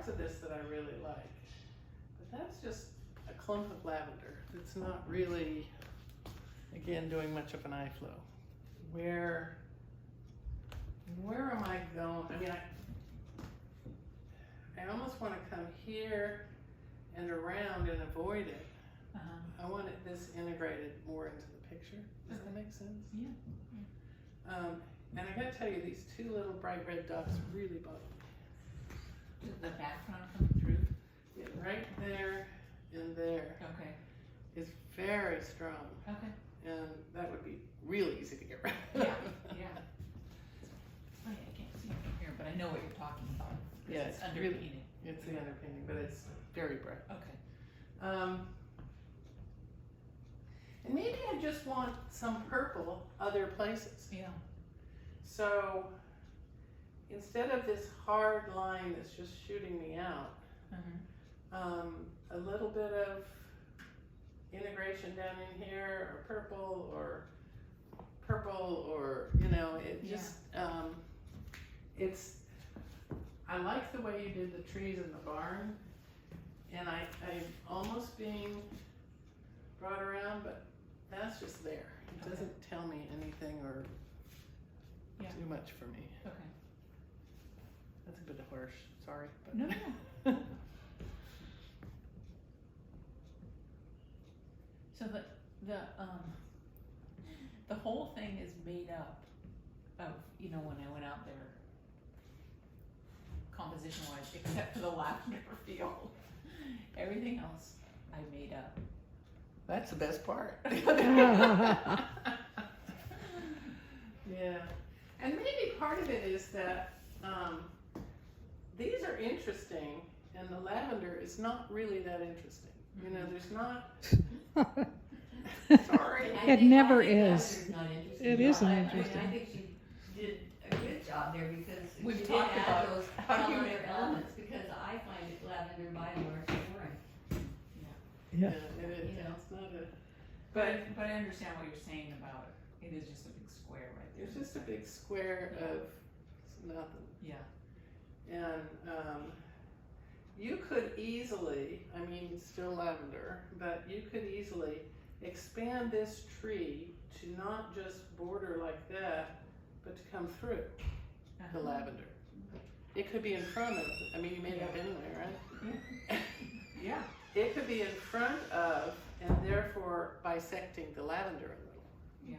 parts of this that I really like, but that's just a clump of lavender. It's not really, again, doing much of an eye flow. Where am I going? I mean, I almost want to come here and around and avoid it. I want this integrated more into the picture. Does that make sense? Yeah. And I gotta tell you, these two little bright red dots really bother me. Does the background come through? Yeah, right there and there. Okay. Is very strong. Okay. And that would be really easy to get rid of. Yeah, yeah. Oh, yeah, I can't see it from here, but I know what you're talking about. Yeah, It's underpainted. It's the underpainting, but it's very bright. Okay. And maybe I just want some purple other places. Yeah. So instead of this hard line that's just shooting me out, a little bit of integration down in here, or purple, or you know, it just it's. I like the way you did the trees in the barn, and I'm almost being brought around, but that's just there. It doesn't tell me anything or too much for me. Okay. That's a bit harsh. Sorry. But No. So the whole thing is made up of, you know, when I went out there, composition wise, except for the lavender field. Everything else I made up. that's the best part. Yeah. And maybe part of it is that these are interesting and the lavender is not really that interesting. You know, there's not. Sorry. It never is. Not interesting. It isn't I interesting. think she did a good job there because We've she did talked add about those how do you color make elements because I find it lavender by and large boring. Yeah, Yeah. it is. You know. It's not a. But I understand what you're saying about it. It is just a big square right there. It's just a big square of nothing. Yeah. And you could easily, I mean, still lavender, but you could easily expand this tree to not just border like that, but to come through the lavender. It could be in front of, I mean, you made it up anyway, right? Yeah. It could be in front of, and therefore bisecting the lavender a little. Yeah.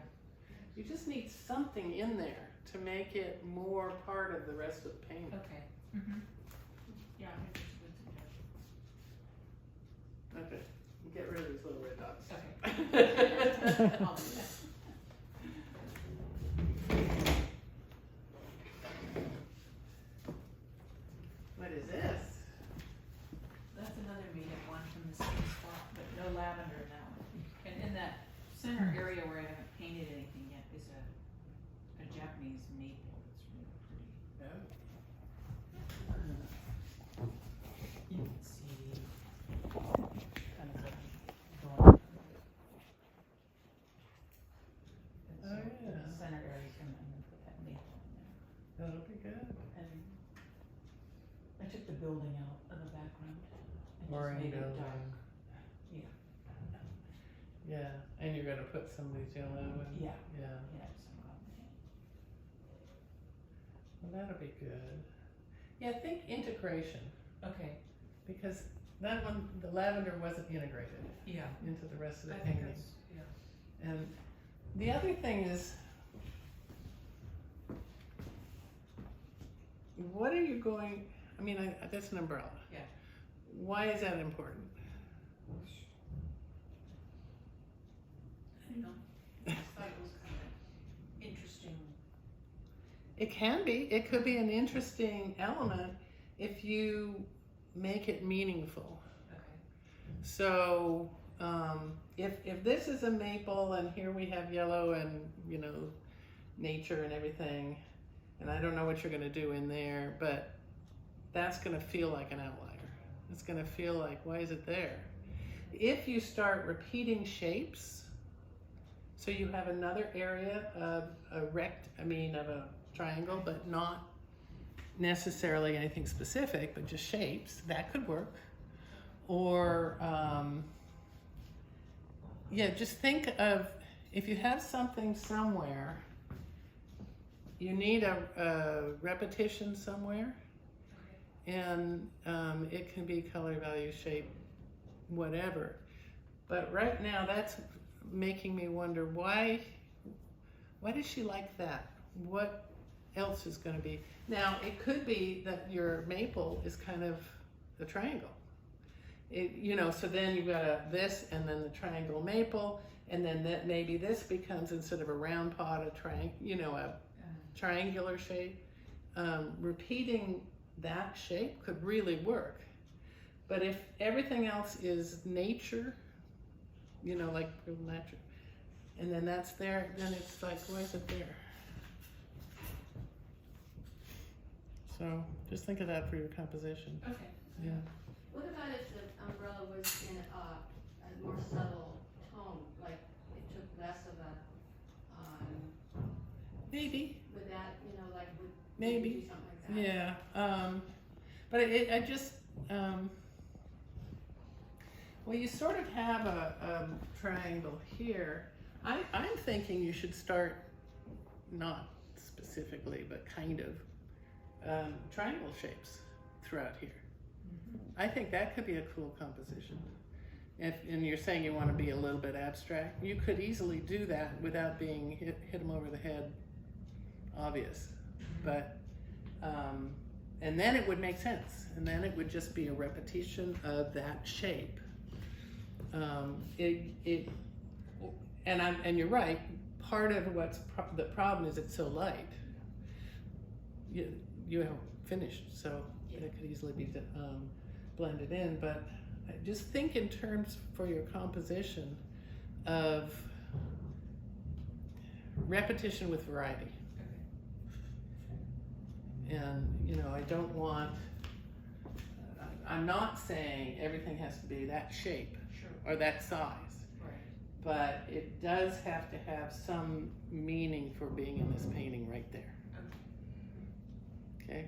You just need something in there to make it more part of the rest of the painting. Okay. Mm-hmm. Yeah, I think that's a good suggestion. Okay, get rid of these little red dots. Okay. I'll do that. What is this? That's another native one from the same spot, but no lavender in that one. And in that center area where I haven't painted anything yet is a Japanese maple that's really pretty. You can see kind of like going. Oh, yeah. The center area, I'm gonna put that maple in there. That'll be good. And I took the building out of the background and Boring just made it building. dark. Yeah, and you're gonna put some of these yellow and. Yeah. Yeah. Yeah, some combination. Well, that'll be good. Yeah, think integration, Okay. because that one, the lavender wasn't integrated Yeah. into the rest of the I think painting. that's, yeah. And the other thing is, what are you going, I mean, that's an umbrella. Yeah. Why is that important? I don't know. I just thought it was kind of interesting. It can be. It could be an interesting element if you make it meaningful. Okay. So if this is a maple and here we have yellow and, you know, nature and everything, and I don't know what you're going to do in there, but that's going to feel like an outlier. It's going to feel like, why is it there? If you start repeating shapes, so you have another area of a of a triangle, but not necessarily anything specific, but just shapes. That could work. Or, yeah, just think of, if you have something somewhere, you need a repetition somewhere, and it can be color, value, shape, whatever. But right now, that's making me wonder, why does she like that? What else is going to be? Now, it could be that your maple is kind of a triangle. So then you've got this, and then the triangle maple, and then that maybe this becomes, instead of a round pot, a triangular shape. Repeating that shape could really work. But if everything else is nature, like real nature, and then that's there, then it's like, why is it there? So just think of that for your composition. Okay. Yeah. What about if the umbrella was in a more subtle tone, like it took less of a, Maybe. would that, would Maybe. do something like that? Yeah. But I just, well, you sort of have a triangle here. I'm thinking you should start, not specifically, but kind of, triangle shapes throughout here. I think that could be a cool composition. And you're saying you want to be a little bit abstract. You could easily do that without being hit them over the head obvious. But, and then it would make sense. And then it would just be a repetition of that shape. And you're right, part of the problem is it's so light. You haven't finished, so it could easily be blended in, but just think in terms for your composition of repetition with variety. And I don't want, I'm not saying everything has to be that shape or that size, but it does have to have some meaning for being in this painting right there. Okay?